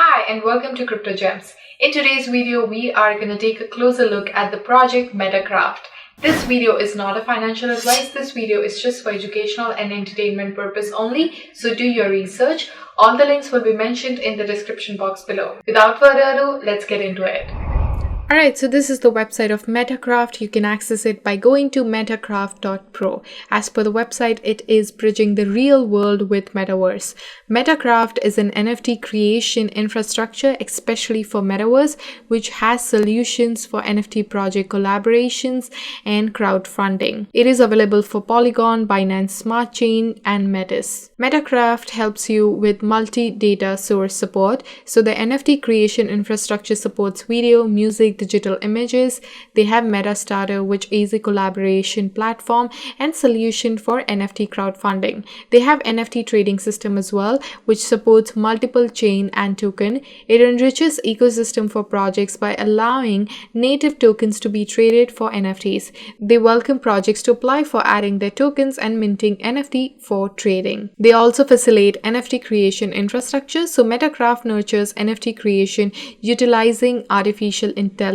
Hi and welcome to Crypto Gems. In today's video, we are going to take a closer look at the project Metacraft. This video is not a financial advice. This video is just for educational and entertainment purpose only. So do your research. All the links will be mentioned in the description box below. Without further ado, let's get into it. Alright, so this is the website of Metacraft. You can access it by going to metacraft.pro. As per the website, it is bridging the real world with Metaverse. Metacraft is an NFT creation infrastructure, especially for Metaverse, which has solutions for NFT project collaborations and crowdfunding. It is available for Polygon, Binance Smart Chain, and Metis. Metacraft helps you with multi-data source support. So the NFT creation infrastructure supports video, music, digital images. They have MetaStarter, which is a collaboration platform and solution for NFT crowdfunding. They have NFT trading system as well, which supports multiple chain and token. It enriches ecosystem for projects by allowing native tokens to be traded for NFTs. They welcome projects to apply for adding their tokens and minting NFT for trading. They also facilitate NFT creation infrastructure. So Metacraft nurtures NFT creation utilizing artificial intelligence.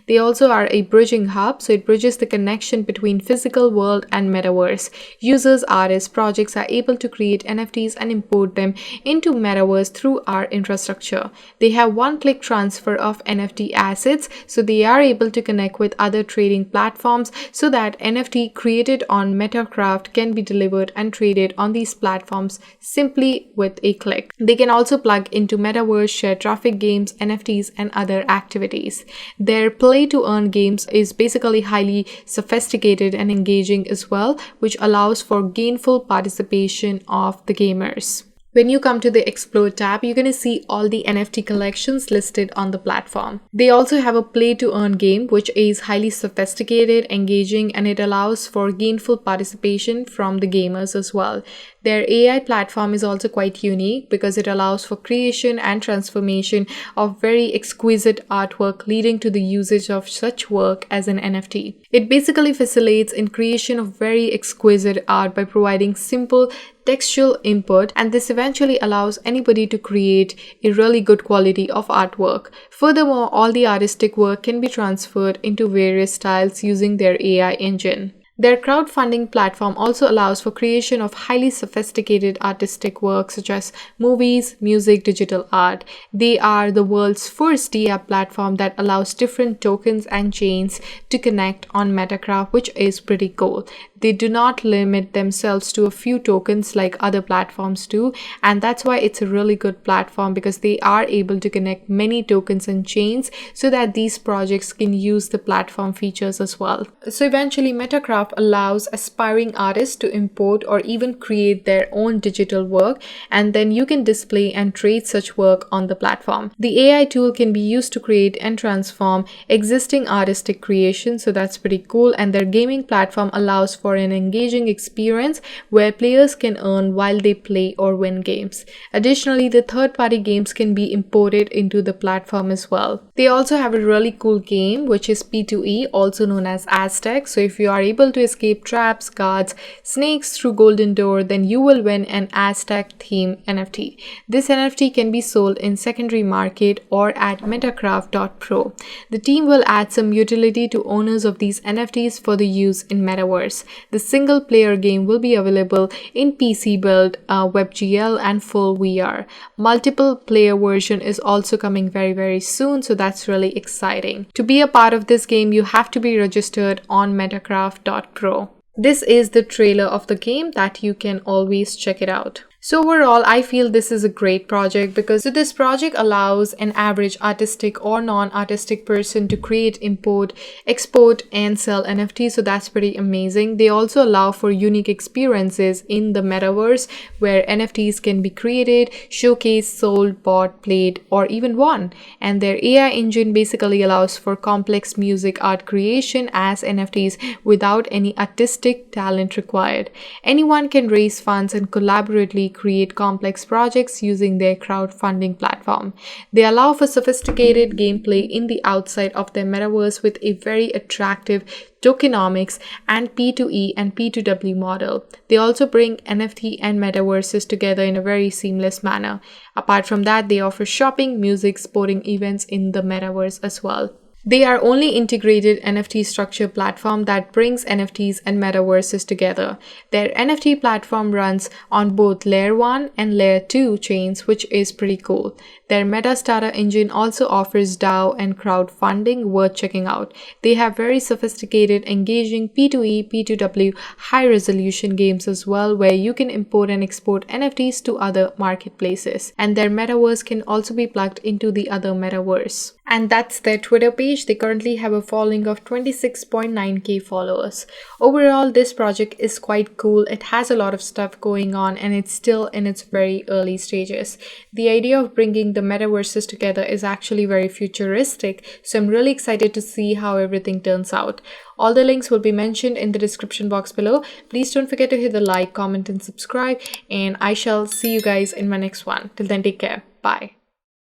They also are a bridging hub, so it bridges the connection between physical world and Metaverse. Users, artists, projects are able to create NFTs and import them into Metaverse through our infrastructure. They have one-click transfer of NFT assets, so they are able to connect with other trading platforms so that NFT created on Metacraft can be delivered and traded on these platforms simply with a click. They can also plug into Metaverse, share traffic, games, NFTs, and other activities. Their play-to-earn games is basically highly sophisticated and engaging as well, which allows for gainful participation of the gamers. When you come to the Explore tab, you're going to see all the NFT collections listed on the platform. They also have a play-to-earn game, which is highly sophisticated, engaging, and it allows for gainful participation from the gamers as well. Their AI platform is also quite unique because it allows for creation and transformation of very exquisite artwork, leading to the usage of such work as an NFT. It basically facilitates in creation of very exquisite art by providing simple textual input, and this eventually allows anybody to create a really good quality of artwork. Furthermore, all the artistic work can be transferred into various styles using their AI engine. Their crowdfunding platform also allows for creation of highly sophisticated artistic work such as movies, music, digital art. They are the world's first DApp platform that allows different tokens and chains to connect on Metacraft, which is pretty cool. They do not limit themselves to a few tokens like other platforms do, and that's why it's a really good platform because they are able to connect many tokens and chains so that these projects can use the platform features as well. So eventually Metacraft allows aspiring artists to import or even create their own digital work, and then you can display and trade such work on the platform. The AI tool can be used to create and transform existing artistic creations, so that's pretty cool, and their gaming platform allows for an engaging experience where players can earn while they play or win games. Additionally, the third-party games can be imported into the platform as well. They also have a really cool game which is P2E, also known as Aztec. So if you are able to escape traps, guards, snakes through Golden Door, then you will win an Aztec theme NFT. This NFT can be sold in secondary market or at metacraft.pro. The team will add some utility to owners of these NFTs for the use in Metaverse. The single-player game will be available in PC build, WebGL, and full VR. Multiple player version is also coming very soon, so that's really exciting. To be a part of this game, you have to be registered on metacraft.pro. This is the trailer of the game that you can always check it out. So overall, I feel this is a great project because this project allows an average artistic or non-artistic person to create, import, export, and sell NFTs. So that's pretty amazing. They also allow for unique experiences in the Metaverse where NFTs can be created, showcased, sold, bought, played, or even won. And their AI engine basically allows for complex music art creation as NFTs without any artistic talent required. Anyone can raise funds and collaboratively create complex projects using their crowdfunding platform. They allow for sophisticated gameplay in the outside of their metaverse with a very attractive tokenomics and P2E and P2W model. They also bring NFT and metaverses together in a very seamless manner. Apart from that, they offer shopping, music, sporting events in the metaverse as well. They are only integrated NFT structure platform that brings NFTs and metaverses together. Their NFT platform runs on both layer 1 and layer 2 chains, which is pretty cool. Their Metastata engine also offers DAO and crowdfunding worth checking out. They have very sophisticated, engaging P2E, P2W high resolution games as well, where you can import and export NFTs to other marketplaces. And their metaverse can also be plugged into the other metaverse. And that's their Twitter page. They currently have a following of 26.9k followers. Overall, this project is quite cool. It has a lot of stuff going on and it's still in its very early stages. The idea of bringing the metaverses together is actually very futuristic, so I'm really excited to see how everything turns out. All the links will be mentioned in the description box below. Please don't forget to hit the like, comment and subscribe, and I shall see you guys in my next one. Till then, take care. Bye.